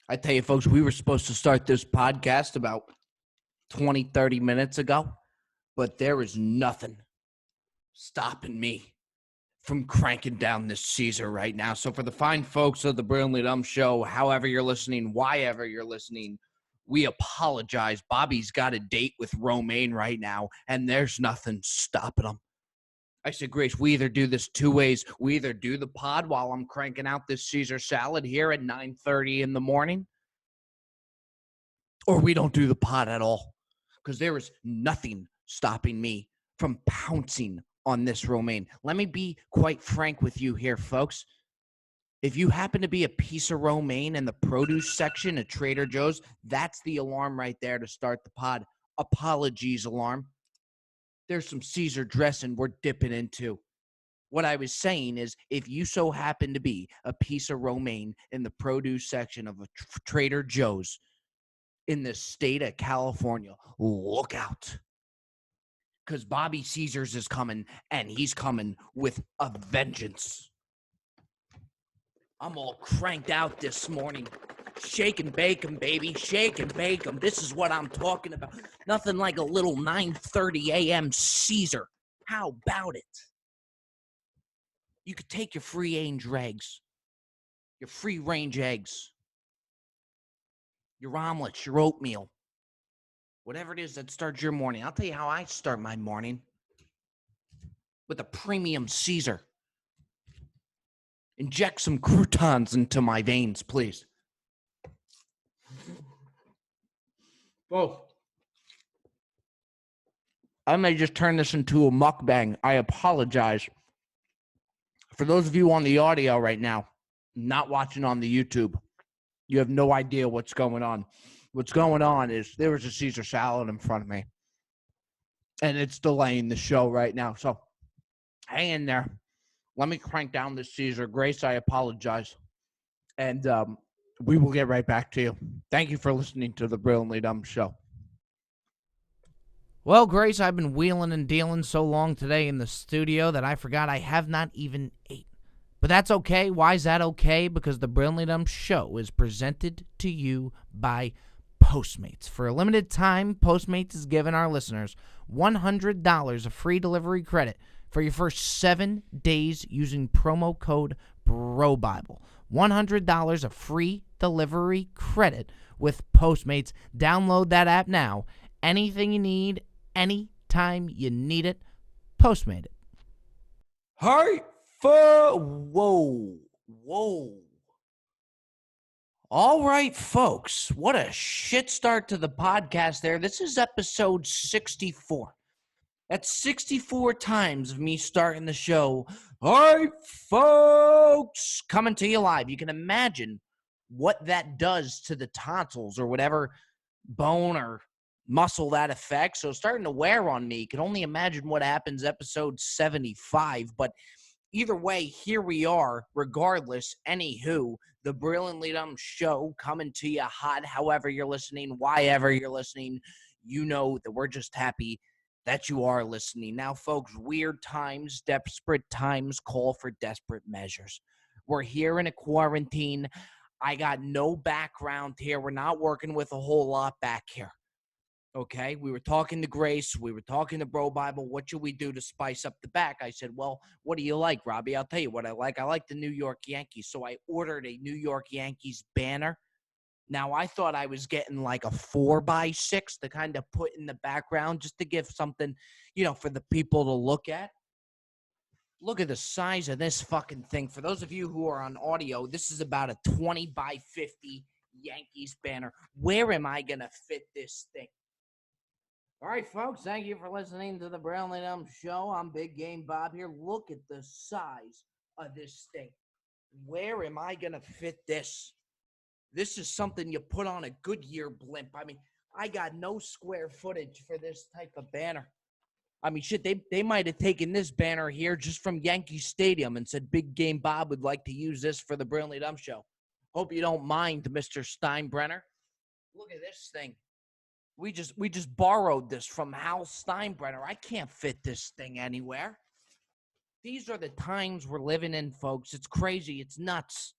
I tell you, folks, we were supposed to start this podcast about 20, 30 minutes ago, but there is nothing stopping me from cranking down this Caesar right now. So for the fine folks of the Brilliantly Dumb Show, however you're listening, whyever you're listening, we apologize. Bobby's got a date with Romaine right now, and there's nothing stopping him. I said, Grace, we either do this two ways. We either do the pod while I'm cranking out this Caesar salad here at 9:30 in the morning, or we don't do the pod at all, because there is nothing stopping me from pouncing on this romaine. Let me be quite frank with you here, folks. If you happen to be a piece of romaine in the produce section at Trader Joe's, that's the alarm right there to start the pod. Apologies alarm. There's some Caesar dressing we're dipping into. What I was saying is, if you so happen to be a piece of romaine in the produce section of a Trader Joe's in the state of California, look out. Because Bobby Caesars is coming, and he's coming with a vengeance. I'm all cranked out this morning. Shake and bake 'em, baby. Shake and bake 'em. This is what I'm talking about. Nothing like a little 9:30 a.m. Caesar. How about it? You could take your free-range eggs, your free-range eggs, your omelets, your oatmeal, whatever it is that starts your morning. I'll tell you how I start my morning. With a premium Caesar. Inject some croutons into my veins, please. Oh. I may just turn this into a mukbang. I apologize. For those of you on the audio right now, not watching on the YouTube, you have no idea what's going on. What's going on is there was a Caesar salad in front of me, and it's delaying the show right now. So hang in there. Let me crank down this Caesar. Grace, I apologize. And we will get right back to you. Thank you for listening to the Brilliantly Dumb Show. Well, Grace, I've been wheeling and dealing so long today in the studio that I forgot I have not even ate. But that's okay. Why is that okay? Because the Brilliantly Dumb Show is presented to you by Postmates. For a limited time, Postmates is giving our listeners $100 of free delivery credit for your first 7 days using promo code BROBIBLE. $100 of free delivery credit with Postmates. Download that app now. Anything you need, anytime you need it, Postmate it. Hey, whoa. All right, folks, what a shit start to the podcast there. This is episode 64. That's 64 times of me starting the show. Hi, folks, coming to you live. You can imagine what that does to the tonsils or whatever bone or muscle that affects. So starting to wear on me. You can only imagine what happens episode 75. But either way, here we are, regardless. Anywho, the Brilliantly Dumb Show coming to you hot. However you're listening, whyever you're listening, you know that we're just happy that you are listening. Now, folks, weird times, desperate times call for desperate measures. We're here in a quarantine. I got no background here. We're not working with a whole lot back here. Okay, we were talking to Grace. We were talking to Bro Bible. What should we do to spice up the back? I said, well, what do you like, Robbie? I'll tell you what I like. I like the New York Yankees. So I ordered a New York Yankees banner. Now, I thought I was getting like a 4x6 to kind of put in the background just to give something, for the people to look at. Look at the size of this fucking thing. For those of you who are on audio, this is about a 20x50 Yankees banner. Where am I going to fit this thing? All right, folks, thank you for listening to the Brilliantly Dumb Show. I'm Big Game Bob here. Look at the size of this thing. Where am I going to fit this? This is something you put on a Goodyear blimp. I mean, I got no square footage for this type of banner. I mean, shit, they might have taken this banner here just from Yankee Stadium and said Big Game Bob would like to use this for the Brilliantly Dumb Show. Hope you don't mind, Mr. Steinbrenner. Look at this thing. We just borrowed this from Hal Steinbrenner. I can't fit this thing anywhere. These are the times we're living in, folks. It's crazy. It's nuts.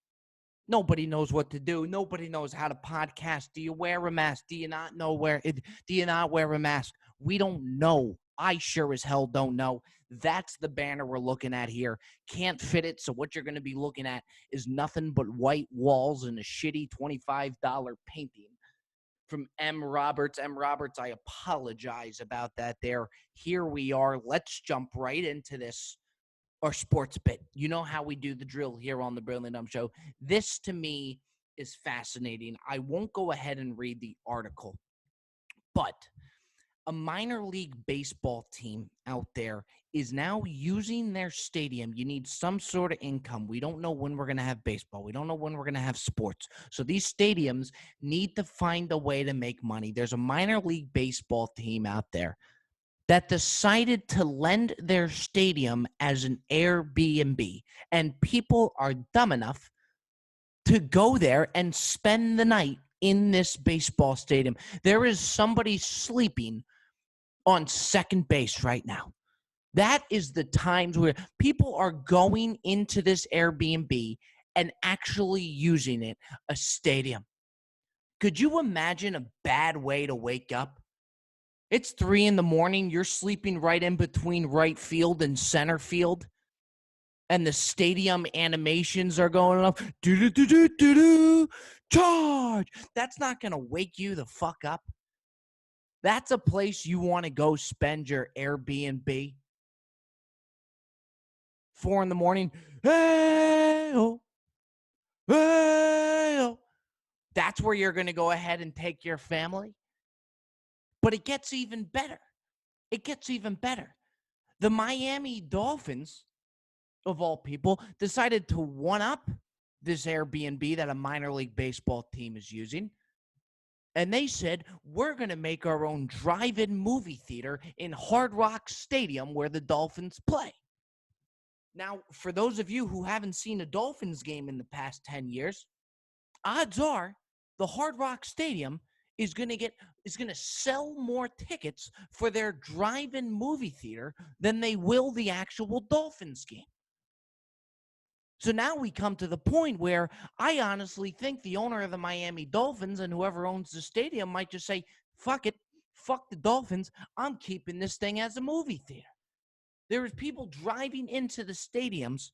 Nobody knows what to do. Nobody knows how to podcast. Do you wear a mask? Do you not know do you not wear a mask? We don't know. I sure as hell don't know. That's the banner we're looking at here. Can't fit it. So what you're going to be looking at is nothing but white walls and a shitty $25 painting from M. Roberts. M. Roberts, I apologize about that there. Here we are. Let's jump right into this. Or sports bit. You know how we do the drill here on the Brilliant Dumb Show. This to me is fascinating. I won't go ahead and read the article, but a minor league baseball team out there is now using their stadium. You need some sort of income. We don't know when we're going to have baseball. We don't know when we're going to have sports. So these stadiums need to find a way to make money. There's a minor league baseball team out there that decided to lend their stadium as an Airbnb, and people are dumb enough to go there and spend the night in this baseball stadium. There is somebody sleeping on second base right now. That is the times where people are going into this Airbnb and actually using it, a stadium. Could you imagine a bad way to wake up? It's 3 a.m. You're sleeping right in between right field and center field. And the stadium animations are going up. Do-do-do-do-do-do. Charge. That's not going to wake you the fuck up. That's a place you want to go spend your Airbnb. 4 a.m. Hey-oh. Hey-oh. That's where you're going to go ahead and take your family. But it gets even better. It gets even better. The Miami Dolphins, of all people, decided to one-up this Airbnb that a minor league baseball team is using. And they said, we're going to make our own drive-in movie theater in Hard Rock Stadium where the Dolphins play. Now, for those of you who haven't seen a Dolphins game in the past 10 years, odds are the Hard Rock Stadium is going to sell more tickets for their drive-in movie theater than they will the actual Dolphins game. So now we come to the point where I honestly think the owner of the Miami Dolphins and whoever owns the stadium might just say, fuck it, fuck the Dolphins, I'm keeping this thing as a movie theater. There is people driving into the stadiums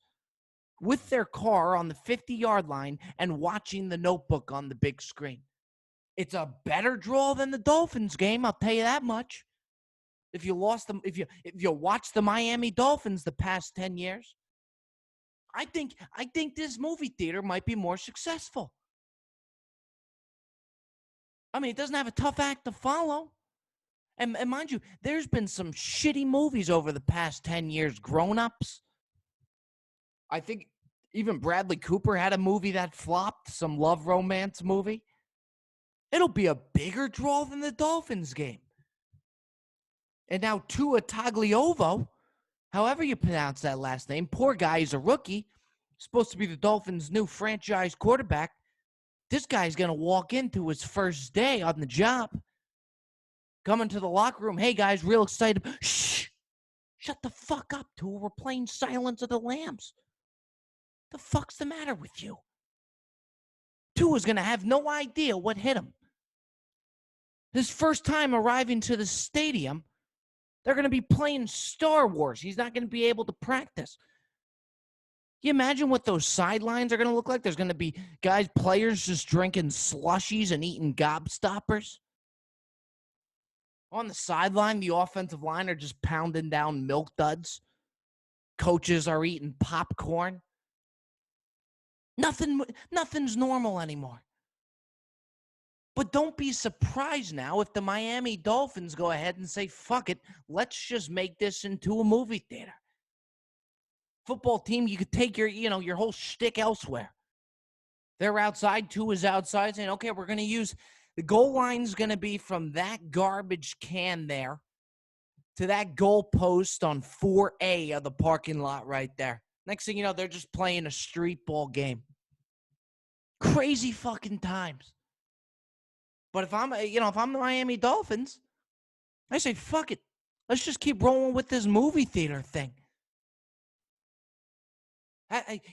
with their car on the 50-yard line and watching The Notebook on the big screen. It's a better draw than the Dolphins game, I'll tell you that much. If you watch the Miami Dolphins the past 10 years, I think this movie theater might be more successful. I mean, it doesn't have a tough act to follow. And mind you, there's been some shitty movies over the past 10 years, grown-ups. I think even Bradley Cooper had a movie that flopped, some love romance movie. It'll be a bigger draw than the Dolphins game. And now Tua Tagliavoco, however you pronounce that last name, poor guy is a rookie, supposed to be the Dolphins' new franchise quarterback. This guy's going to walk into his first day on the job, coming to the locker room. Hey, guys, real excited. Shh. Shut the fuck up, Tua. We're playing Silence of the Lambs. The fuck's the matter with you? Tua's going to have no idea what hit him. His first time arriving to the stadium, they're going to be playing Star Wars. He's not going to be able to practice. Can you imagine what those sidelines are going to look like? There's going to be players just drinking slushies and eating gobstoppers. On the sideline, the offensive line are just pounding down milk duds. Coaches are eating popcorn. Nothing's normal anymore. But don't be surprised now if the Miami Dolphins go ahead and say, fuck it, let's just make this into a movie theater. Football team, you could take your whole shtick elsewhere. They're outside, Tua's outside, saying, okay, we're going to use, the goal line's going to be from that garbage can there to that goal post on 4A of the parking lot right there. Next thing you know, they're just playing a street ball game. Crazy fucking times. But if I'm the Miami Dolphins, I say, fuck it. Let's just keep rolling with this movie theater thing.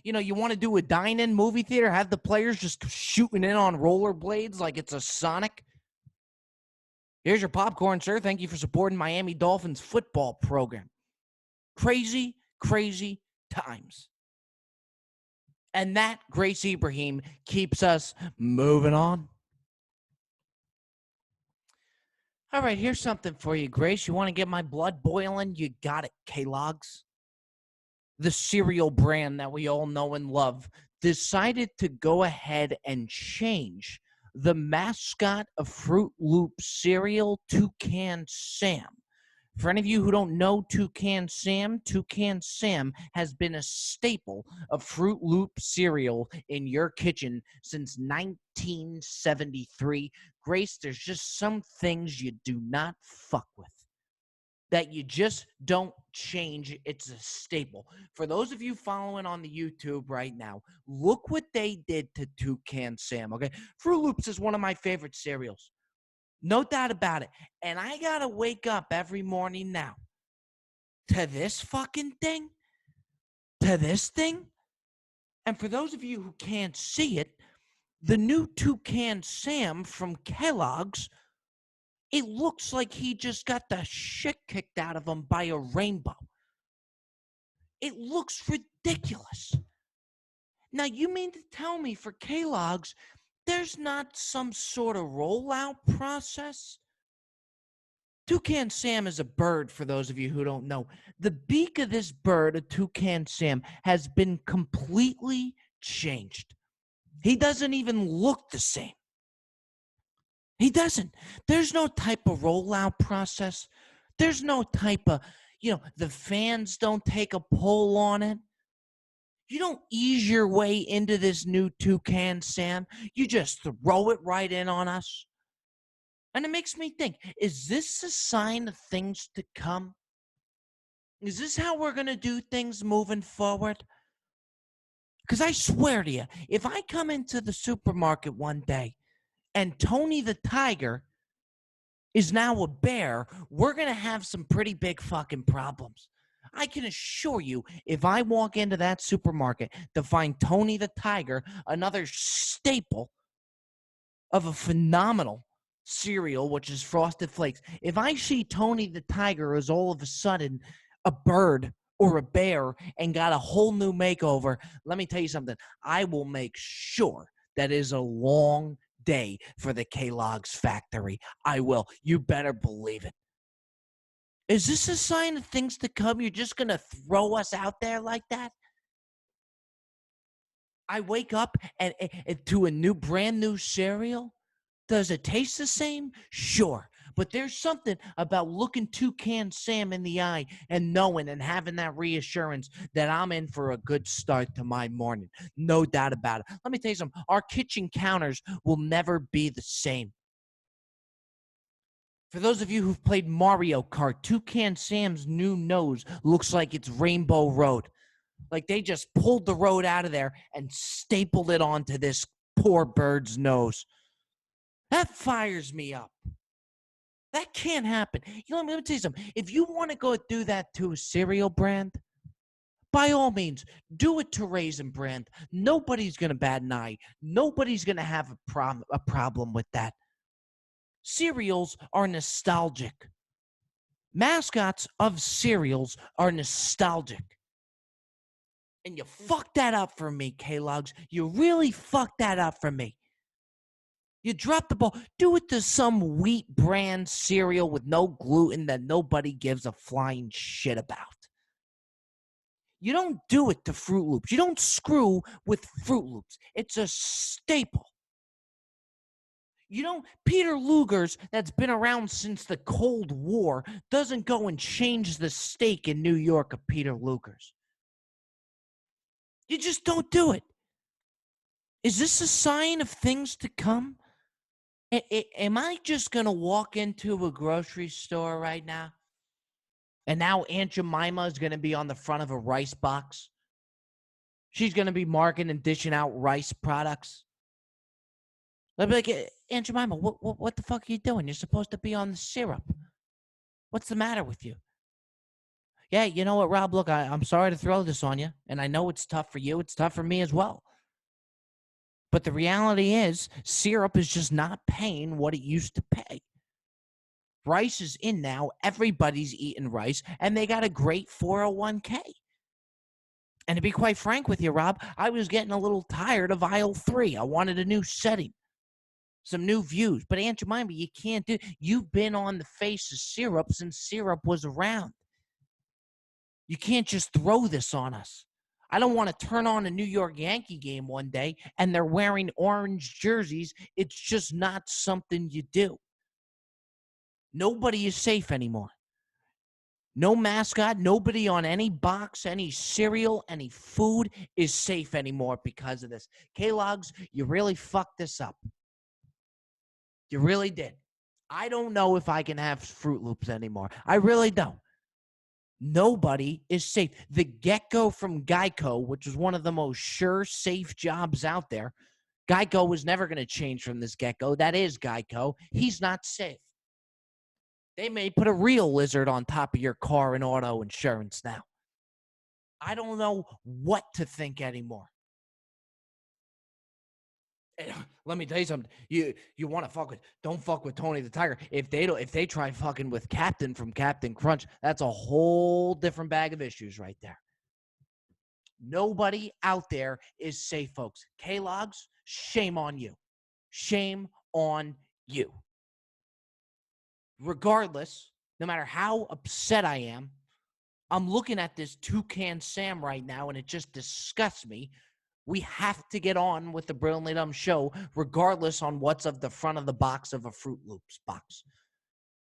You want to do a dine-in movie theater, have the players just shooting in on rollerblades like it's a Sonic. Here's your popcorn, sir. Thank you for supporting Miami Dolphins football program. Crazy, crazy times. And that, Grace Ibrahim, keeps us moving on. All right, here's something for you, Grace. You want to get my blood boiling? You got it, Kellogg's. The cereal brand that we all know and love decided to go ahead and change the mascot of Fruit Loop cereal, Toucan Sam. For any of you who don't know Toucan Sam has been a staple of Fruit Loop cereal in your kitchen since 1973. Grace, there's just some things you do not fuck with, that you just don't change. It's a staple. For those of you following on the YouTube right now, look what they did to Toucan Sam, okay? Fruit Loops is one of my favorite cereals. No doubt about it. And I got to wake up every morning now to this fucking thing, to this thing. And for those of you who can't see it, the new Toucan Sam from Kellogg's, it looks like he just got the shit kicked out of him by a rainbow. It looks ridiculous. Now, you mean to tell me for Kellogg's, there's not some sort of rollout process? Toucan Sam is a bird, for those of you who don't know. The beak of this bird, a Toucan Sam, has been completely changed. He doesn't even look the same. He doesn't. There's no type of rollout process. There's no type of, the fans don't take a poll on it. You don't ease your way into this new Toucan Sam. You just throw it right in on us. And it makes me think, is this a sign of things to come? Is this how we're going to do things moving forward? Because I swear to you, if I come into the supermarket one day and Tony the Tiger is now a bear, we're going to have some pretty big fucking problems. I can assure you, if I walk into that supermarket to find Tony the Tiger, another staple of a phenomenal cereal, which is Frosted Flakes, if I see Tony the Tiger is all of a sudden a bird or a bear and got a whole new makeover, let me tell you something. I will make sure that is a long day for the Kellogg's factory. I will. You better believe it. Is this a sign of things to come? You're just going to throw us out there like that? I wake up and to a brand new cereal. Does it taste the same? Sure. But there's something about looking Toucan Sam in the eye and knowing and having that reassurance that I'm in for a good start to my morning. No doubt about it. Let me tell you something. Our kitchen counters will never be the same. For those of you who've played Mario Kart, Toucan Sam's new nose looks like it's Rainbow Road. Like they just pulled the road out of there and stapled it onto this poor bird's nose. That fires me up. That can't happen. Let me tell you something. If you want to go do that to a cereal brand, by all means, do it to Raisin Brand. Nobody's going to bat an eye. Nobody's going to have a problem with that. Cereals are nostalgic. Mascots of cereals are nostalgic. And you fucked that up for me, Kellogg's. You really fucked that up for me. You dropped the ball. Do it to some wheat brand cereal with no gluten that nobody gives a flying shit about. You don't do it to Fruit Loops. You don't with Fruit Loops. It's a staple. Peter Luger's, that's been around since the Cold War, doesn't go and change the steak in New York of Peter Luger's. You just don't do it. Is this a sign of things to come? Am I just going to walk into a grocery store right now? And now Aunt Jemima is going to be on the front of a rice box. She's going to be marketing and dishing out rice products. I'll be like, Aunt Jemima, what the fuck are you doing? You're supposed to be on the syrup. What's the matter with you? Yeah, you know what, Rob? Look, I'm sorry to throw this on you, and I know it's tough for you. It's tough for me as well. But the reality is, syrup is just not paying what it used to pay. Rice is in now. Everybody's eating rice, and they got a great 401k. And to be quite frank with you, Rob, I was getting a little tired of aisle 3. I wanted a new setting, some new views. But Aunt Jemima, you can't do. You've been on the face of syrup since syrup was around. You can't just throw this on us. I don't want to turn on a New York Yankee game one day and they're wearing orange jerseys. It's just not something you do. Nobody is safe anymore. No mascot, nobody on any box, any cereal, any food is safe anymore because of this. Kellogg's, you really fucked this up. You really did. I don't know if I can have Fruit Loops anymore. I really don't. Nobody is safe. The gecko from Geico, which is one of the most sure, safe jobs out there, Geico was never going to change from this gecko. That is Geico. He's not safe. They may put a real lizard on top of your car and auto insurance now. I don't know what to think anymore. Let me tell you something. You want to don't fuck with Tony the Tiger. If they try fucking with Captain from Captain Crunch, that's a whole different bag of issues right there. Nobody out there is safe, folks. Kellogg's, shame on you. Shame on you. Regardless, no matter how upset I am, I'm looking at this Toucan Sam right now, and it just disgusts me. We have to get on with the Brilliantly Dumb show, regardless on what's of the front of the box of a Fruit Loops box.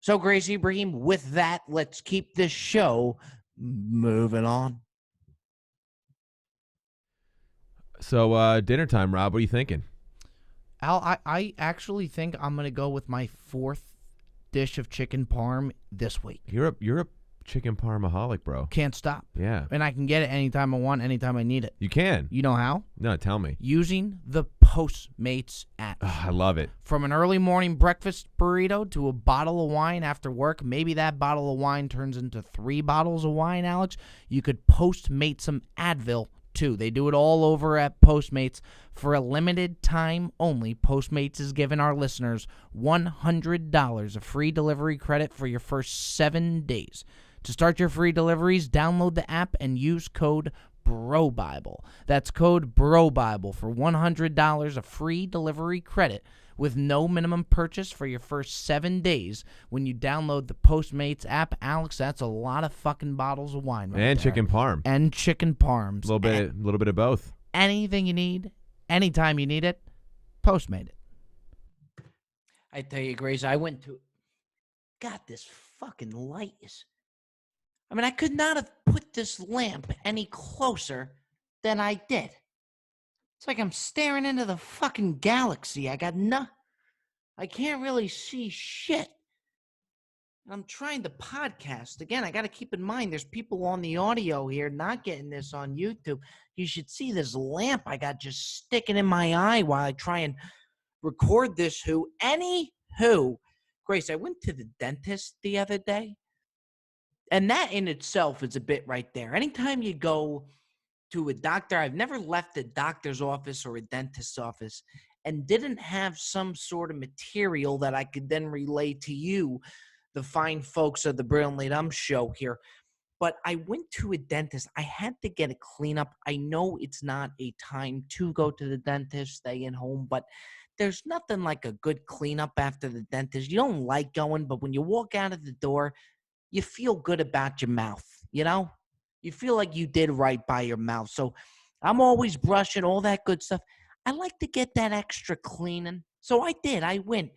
So, Gracie Ibrahim, with that, let's keep this show moving on. So, dinner time, Rob. What are you thinking? Al, I actually think I'm going to go with my 4th dish of chicken parm this week. You're a chicken parmaholic, bro. Can't stop. Yeah. And I can get it anytime I want, anytime I need it. You can. You know how? No, tell me. Using the Postmates app. Oh, I love it. From an early morning breakfast burrito to a bottle of wine after work, maybe that bottle of wine turns into 3 bottles of wine, Alex. You could Postmate some Advil too. They do it all over at Postmates. For a limited time only, Postmates is giving our listeners $100 of free delivery credit for your first 7 days. To start your free deliveries, download the app and use code BROBIBLE. That's code BROBIBLE for $100 of free delivery credit with no minimum purchase for your first 7 days when you download the Postmates app. Alex, that's a lot of fucking bottles of wine right And there. chicken parm. And chicken parms. A little bit of both. Anything you need, anytime you need it, Postmate it. I tell you, Grace, I went to... God, this fucking light is... I mean, I could not have put this lamp any closer than I did. It's like I'm staring into the fucking galaxy. I can't really see shit. And I'm trying to podcast. Again, I got to keep in mind there's people on the audio here not getting this on YouTube. You should see this lamp I got just sticking in my eye while I try and record this. Anywho, Grace, I went to the dentist the other day. And that in itself is a bit right there. Anytime you go to a doctor, I've never left a doctor's office or a dentist's office and didn't have some sort of material that I could then relay to you, the fine folks of the Brilliantly Dumb show here. But I went to a dentist. I had to get a cleanup. I know it's not a time to go to the dentist, stay at home, but there's nothing like a good cleanup after the dentist. You don't like going, but when you walk out of the door, you feel good about your mouth, you know? You feel like you did right by your mouth. So I'm always brushing, all that good stuff. I like to get that extra cleaning. So I did. I went.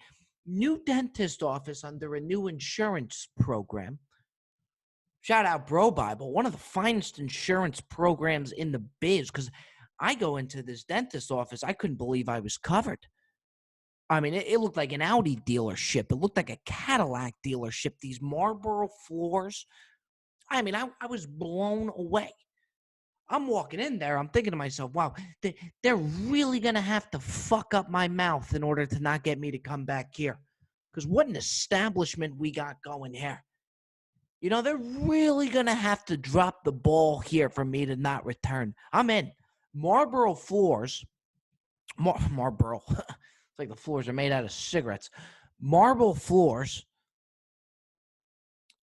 New dentist office under a new insurance program. Shout out Bro Bible, one of the finest insurance programs in the biz, because I go into this dentist office, I couldn't believe I was covered. I mean, it looked like an Audi dealership. It looked like a Cadillac dealership. These Marlboro floors. I mean, I was blown away. I'm walking in there. I'm thinking to myself, wow, they're really going to have to fuck up my mouth in order to not get me to come back here. Because what an establishment we got going here. You know, they're really going to have to drop the ball here for me to not return. I'm in. Marlboro floors. Marlboro. It's like the floors are made out of cigarettes. Marble floors.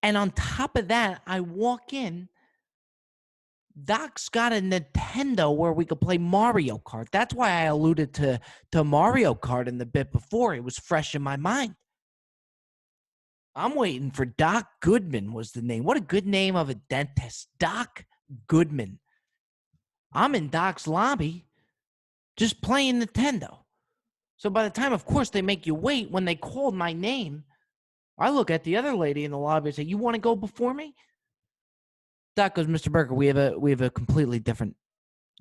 And on top of that, I walk in. Doc's got a Nintendo where we could play Mario Kart. That's why I alluded to Mario Kart in the bit before. It was fresh in my mind. I'm waiting for Doc Goodman was the name. What a good name of a dentist. Doc Goodman. I'm in Doc's lobby just playing Nintendo. So by the time, of course, they make you wait, when they called my name, I look at the other lady in the lobby and say, "You want to go before me?" Doc goes, "Mr. Berger, we have a completely different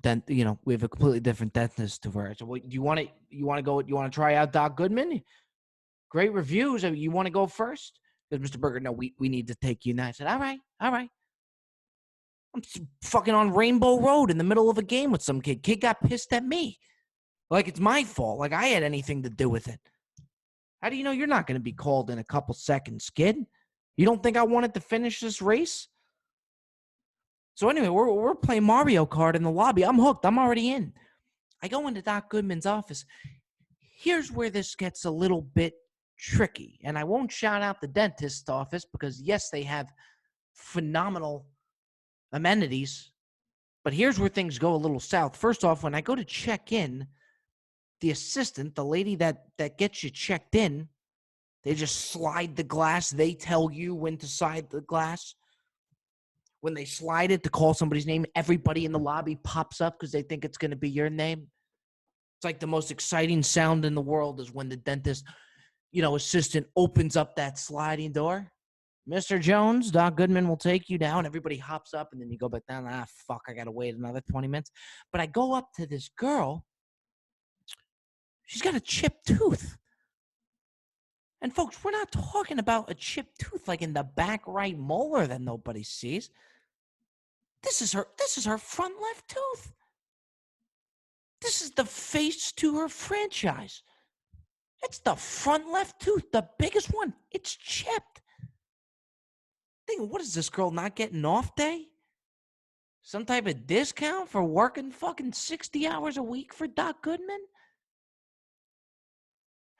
we have a completely different dentist to where." So, do you want to go? You want to try out Doc Goodman? Great reviews. You want to go first? Because Mr. Berger, no, we need to take you now. I said, all right. I'm fucking on Rainbow Road in the middle of a game with some kid. Kid got pissed at me. Like it's my fault. Like I had anything to do with it. How do you know you're not going to be called in a couple seconds, kid? You don't think I wanted to finish this race? So anyway, we're playing Mario Kart in the lobby. I'm hooked. I'm already in. I go into Doc Goodman's office. Here's where this gets a little bit tricky. And I won't shout out the dentist's office because, yes, they have phenomenal amenities. But here's where things go a little south. First off, when I go to check in, the assistant, the lady that gets you checked in, they just slide the glass. They tell you when to slide the glass. When they slide it to call somebody's name, everybody in the lobby pops up because they think it's going to be your name. It's like the most exciting sound in the world is when the dentist, assistant opens up that sliding door. Mr. Jones, Doc Goodman will take you down. Everybody hops up, and then you go back down. Fuck, I got to wait another 20 minutes. But I go up to this girl. She's got a chipped tooth. And, folks, we're not talking about a chipped tooth like in the back right molar that nobody sees. This is her front left tooth. This is the face to her franchise. It's the front left tooth, the biggest one. It's chipped. Thinking, what is this girl not getting off day? Some type of discount for working fucking 60 hours a week for Doc Goodman?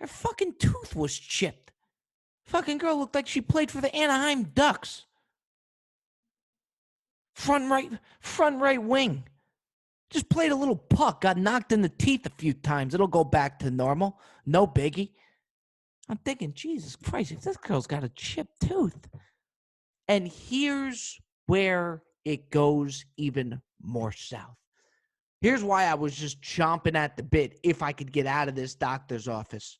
Her fucking tooth was chipped. Fucking girl looked like she played for the Anaheim Ducks. Front right wing. Just played a little puck, got knocked in the teeth a few times. It'll go back to normal. No biggie. I'm thinking, Jesus Christ, if this girl's got a chipped tooth. And here's where it goes even more south. Here's why I was just chomping at the bit if I could get out of this doctor's office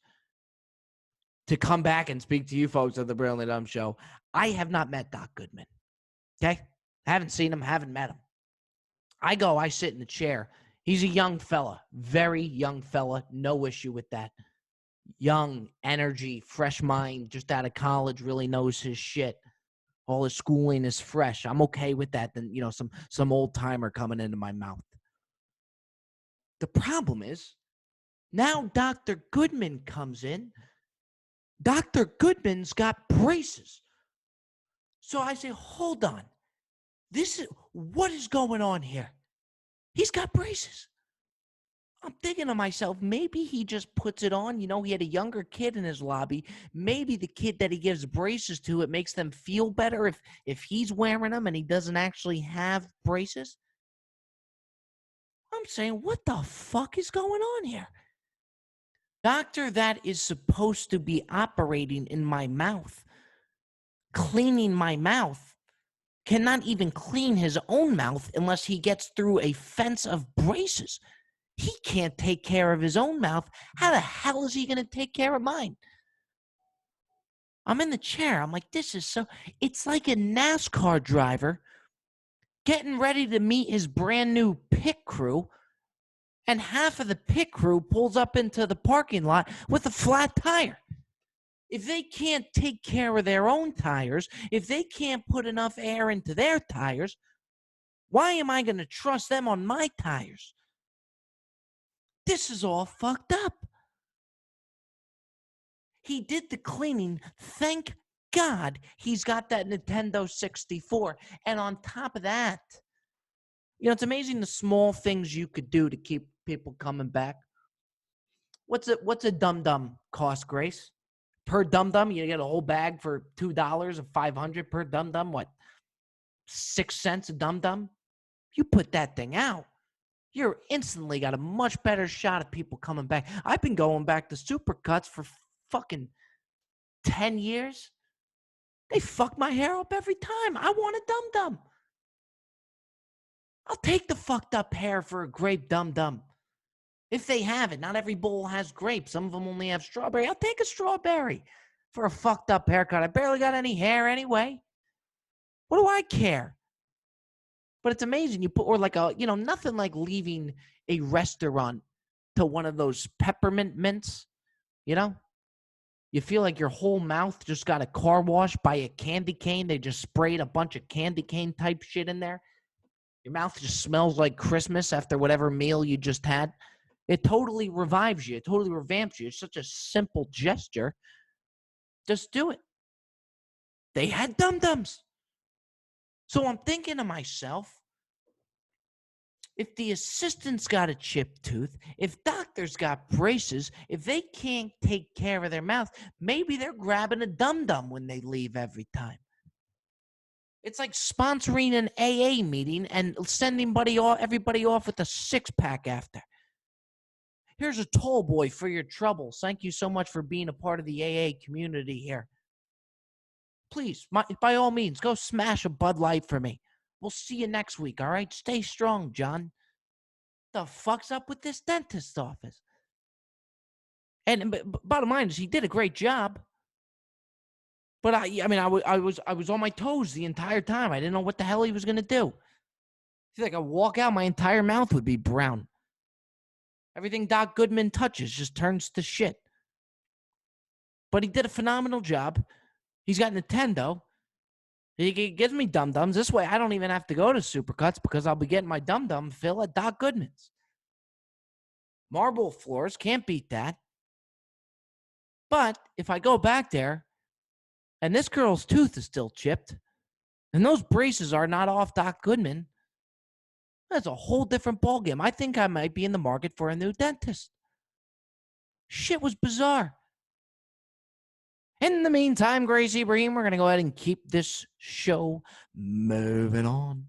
to come back and speak to you folks at the Brilliantly Dumb Show. I have not met Doc Goodman. Okay? I haven't seen him, haven't met him. I sit in the chair. He's a young fella, very young fella, no issue with that. Young, energy, fresh mind, just out of college, really knows his shit. All his schooling is fresh. I'm okay with that than, some old timer coming into my mouth. The problem is, now Dr. Goodman comes in. Dr. Goodman's got braces. So I say, hold on. What is going on here? He's got braces. I'm thinking to myself, maybe he just puts it on. He had a younger kid in his lobby. Maybe the kid that he gives braces to, it makes them feel better if he's wearing them and he doesn't actually have braces. I'm saying, what the fuck is going on here? Doctor that is supposed to be operating in my mouth, cleaning my mouth, cannot even clean his own mouth unless he gets through a fence of braces. He can't take care of his own mouth. How the hell is he going to take care of mine? I'm in the chair. I'm like, it's like a NASCAR driver getting ready to meet his brand new pit crew, and half of the pit crew pulls up into the parking lot with a flat tire. If they can't take care of their own tires, if they can't put enough air into their tires, why am I going to trust them on my tires? This is all fucked up. He did the cleaning. Thank God he's got that Nintendo 64. And on top of that, it's amazing the small things you could do to keep people coming back. What's a dum-dum cost, Grace? Per dum-dum, you get a whole bag for $2 or $500 per dum-dum. What, 6 cents a dum-dum? You put that thing out, you're instantly got a much better shot at people coming back. I've been going back to Supercuts for fucking 10 years. They fuck my hair up every time. I want a dum-dum. I'll take the fucked up hair for a grape dum-dum. If they have it, not every bowl has grapes. Some of them only have strawberry. I'll take a strawberry for a fucked up haircut. I barely got any hair anyway. What do I care? But it's amazing. You put, or like nothing like leaving a restaurant to one of those peppermint mints, You feel like your whole mouth just got a car wash by a candy cane. They just sprayed a bunch of candy cane type shit in there. Your mouth just smells like Christmas after whatever meal you just had. It totally revives you. It totally revamps you. It's such a simple gesture. Just do it. They had dum-dums. So I'm thinking to myself, if the assistant's got a chipped tooth, if doctors got braces, if they can't take care of their mouth, maybe they're grabbing a dum-dum when they leave every time. It's like sponsoring an AA meeting and sending everybody off with a six-pack after. Here's a tall boy for your troubles. Thank you so much for being a part of the AA community here. Please, by all means, go smash a Bud Light for me. We'll see you next week, all right? Stay strong, John. The fuck's up with this dentist's office? And bottom line is, he did a great job. But I was on my toes the entire time. I didn't know what the hell he was gonna do. I feel like I walk out, my entire mouth would be brown. Everything Doc Goodman touches just turns to shit. But he did a phenomenal job. He's got Nintendo. He gives me dum-dums. This way, I don't even have to go to Supercuts because I'll be getting my dum-dum fill at Doc Goodman's. Marble floors, can't beat that. But if I go back there, and this girl's tooth is still chipped, and those braces are not off Doc Goodman, that's a whole different ballgame. I think I might be in the market for a new dentist. Shit was bizarre. In the meantime, Grace Ibrahim, we're going to go ahead and keep this show moving on.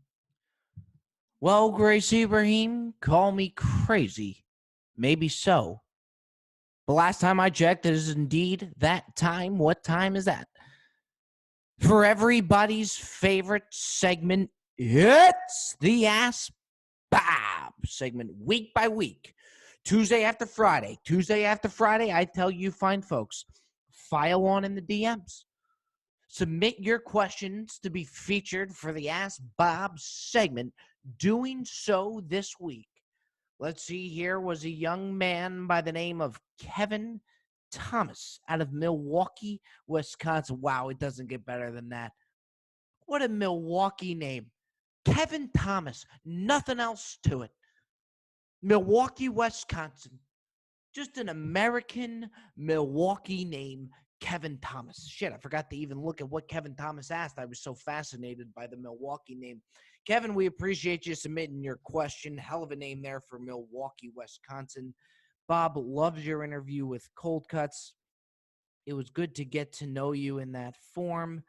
Well, Grace Ibrahim, call me crazy. Maybe so. The last time I checked, it is indeed that time. What time is that? For everybody's favorite segment, it's the Ask Bob segment, week by week. Tuesday after Friday, I tell you fine folks, file on in the DMs. Submit your questions to be featured for the Ask Bob segment. Doing so this week, let's see here, was a young man by the name of Kevin Thomas out of Milwaukee, Wisconsin. Wow, it doesn't get better than that. What a Milwaukee name. Kevin Thomas. Nothing else to it. Milwaukee, Wisconsin. Just an American Milwaukee name, Kevin Thomas. Shit, I forgot to even look at what Kevin Thomas asked. I was so fascinated by the Milwaukee name. Kevin, we appreciate you submitting your question. Hell of a name there for Milwaukee, Wisconsin. Bob loves your interview with Cold Cuts. It was good to get to know you in that form.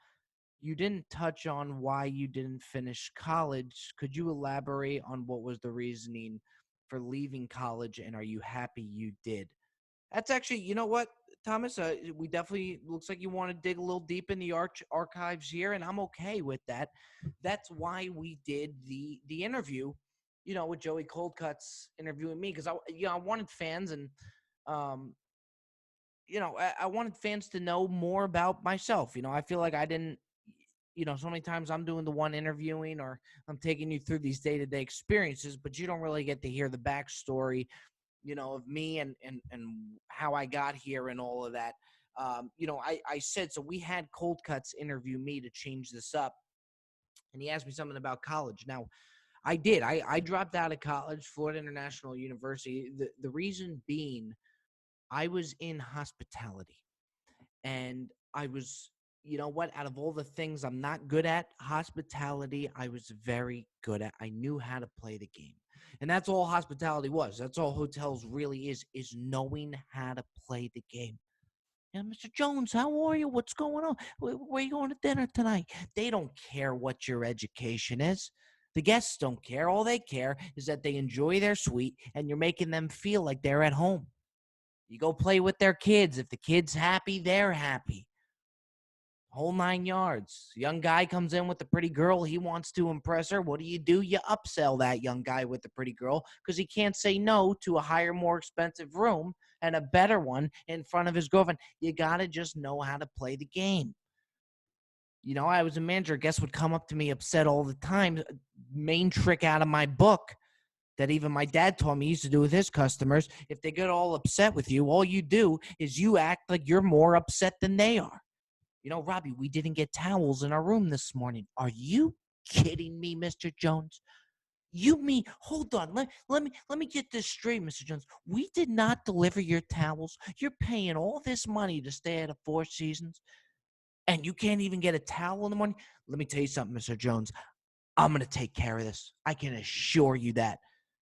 You didn't touch on why you didn't finish college. Could you elaborate on what was the reasoning for leaving college, and are you happy you did? That's actually, you know what, Thomas? We definitely, looks like you want to dig a little deep in the archives here, and I'm okay with that. That's why we did the interview, with Joey Coldcuts interviewing me, because I wanted fans, and I wanted fans to know more about myself. I feel like I didn't, so many times I'm doing the one interviewing, or I'm taking you through these day-to-day experiences, but you don't really get to hear the backstory, of me and how I got here and all of that. I said, so we had Cold Cuts interview me to change this up, and he asked me something about college. Now, I did. I dropped out of college, Florida International University. The reason being, I was in hospitality, and I was, you know what? Out of all the things I'm not good at, hospitality, I was very good at. I knew how to play the game. And that's all hospitality was. That's all hotels really is knowing how to play the game. Yeah, Mr. Jones, how are you? What's going on? Where are you going to dinner tonight? They don't care what your education is. The guests don't care. All they care is that they enjoy their suite and you're making them feel like they're at home. You go play with their kids. If the kid's happy, they're happy. Whole 9 yards. Young guy comes in with a pretty girl. He wants to impress her. What do? You upsell that young guy with the pretty girl because he can't say no to a higher, more expensive room and a better one in front of his girlfriend. You got to just know how to play the game. You know, I was a manager. Guests would come up to me upset all the time. Main trick out of my book that even my dad taught me he used to do with his customers. If they get all upset with you, all you do is you act like you're more upset than they are. You know, Robbie, we didn't get towels in our room this morning. Are you kidding me, Mr. Jones? You mean, hold on, let me get this straight, Mr. Jones. We did not deliver your towels. You're paying all this money to stay at a Four Seasons, and you can't even get a towel in the morning? Let me tell you something, Mr. Jones. I'm going to take care of this. I can assure you that.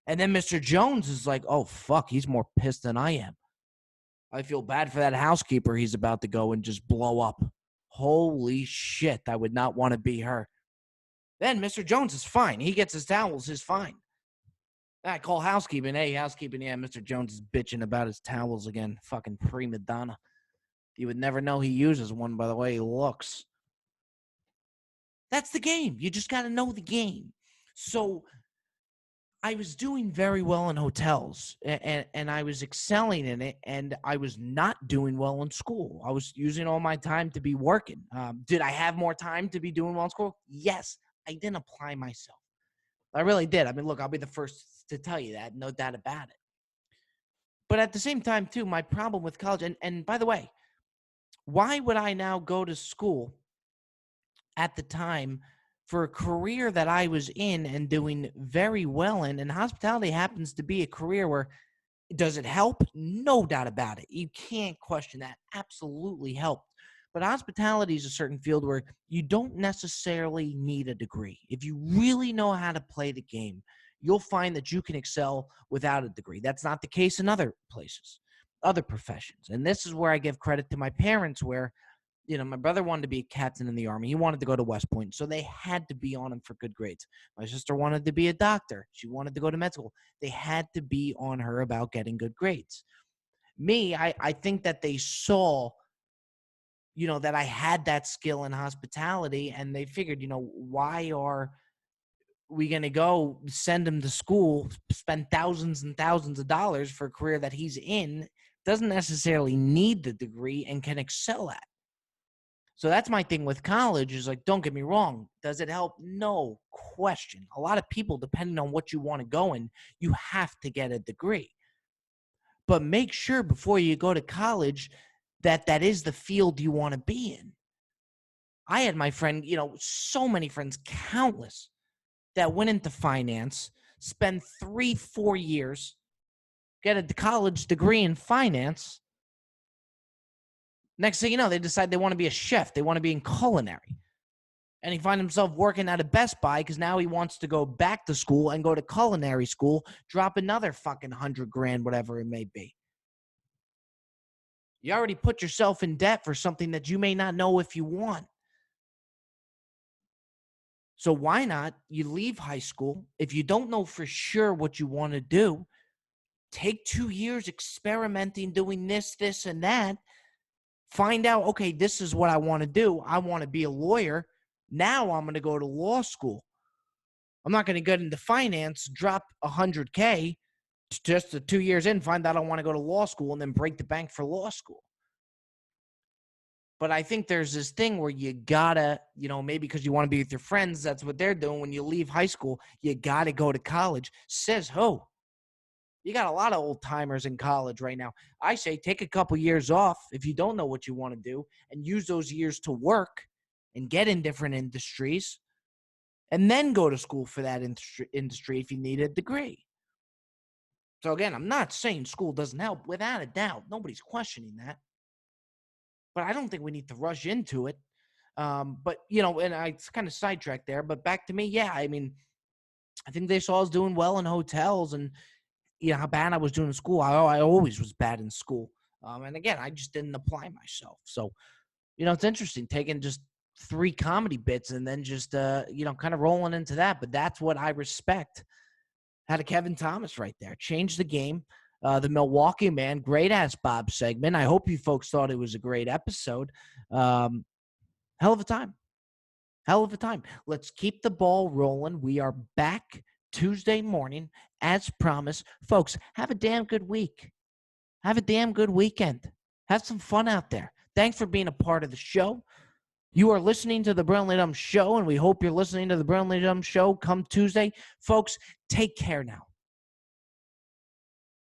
And then Mr. Jones is like, oh, fuck, he's more pissed than I am. I feel bad for that housekeeper he's about to go and just blow up. Holy shit, I would not want to be her. Then Mr. Jones is fine. He gets his towels, he's fine. I call housekeeping. Hey, housekeeping, yeah, Mr. Jones is bitching about his towels again. Fucking prima donna. You would never know he uses one by the way he looks. That's the game. You just got to know the game. So I was doing very well in hotels and I was excelling in it, and I was not doing well in school. I was using all my time to be working. Did I have more time to be doing well in school? Yes. I didn't apply myself. I really did. I mean, look, I'll be the first to tell you that. No doubt about it. But at the same time, too, my problem with college, and by the way, why would I now go to school at the time for a career that I was in and doing very well in? And hospitality happens to be a career where, does it help? No doubt about it. You can't question that. Absolutely helped. But hospitality is a certain field where you don't necessarily need a degree. If you really know how to play the game, you'll find that you can excel without a degree. That's not the case in other places, other professions. And this is where I give credit to my parents, where, you know, my brother wanted to be a captain in the Army. He wanted to go to West Point, so they had to be on him for good grades. My sister wanted to be a doctor. She wanted to go to med school. They had to be on her about getting good grades. Me, I think that they saw, you know, that I had that skill in hospitality, and they figured, you know, why are we going to go send him to school, spend thousands and thousands of dollars for a career that he's in, doesn't necessarily need the degree and can excel at. So that's my thing with college is like, don't get me wrong. Does it help? No question. A lot of people, depending on what you want to go in, you have to get a degree. But make sure before you go to college that that is the field you want to be in. I had my friend, you know, so many friends, countless, that went into finance, spend 3-4 years, get a college degree in finance. Next thing you know, they decide they want to be a chef. They want to be in culinary. And he finds himself working at a Best Buy because now he wants to go back to school and go to culinary school, drop another fucking $100,000, whatever it may be. You already put yourself in debt for something that you may not know if you want. So why not? You leave high school. If you don't know for sure what you want to do, take 2 years experimenting, doing this, and that. Find out, okay, this is what I want to do. I want to be a lawyer. Now I'm going to go to law school. I'm not going to get into finance, drop $100K just 2 years in, find out I want to go to law school, and then break the bank for law school. But I think there's this thing where you gotta, you know, maybe because you want to be with your friends, that's what they're doing. When you leave high school, you gotta go to college. Says who? You got a lot of old timers in college right now. I say take a couple years off if you don't know what you want to do, and use those years to work and get in different industries, and then go to school for that industry if you need a degree. So again, I'm not saying school doesn't help. Without a doubt, nobody's questioning that. But I don't think we need to rush into it. But, and I kind of sidetracked there, but back to me. Yeah, I mean, I think they saw us doing well in hotels and, how bad I was doing in school. I always was bad in school. And again, I just didn't apply myself. So, it's interesting taking just 3 comedy bits and then just, kind of rolling into that. But that's what I respect out of Kevin Thomas right there. Changed the game. The Milwaukee Man, great ass Bob segment. I hope you folks thought it was a great episode. Hell of a time. Hell of a time. Let's keep the ball rolling. We are back Tuesday morning as promised. Folks, have a damn good week. Have a damn good weekend. Have some fun out there. Thanks for being a part of the show. You are listening to the Brilliantly Dumb Show, and we hope you're listening to the Brilliantly Dumb Show come Tuesday. Folks, take care now.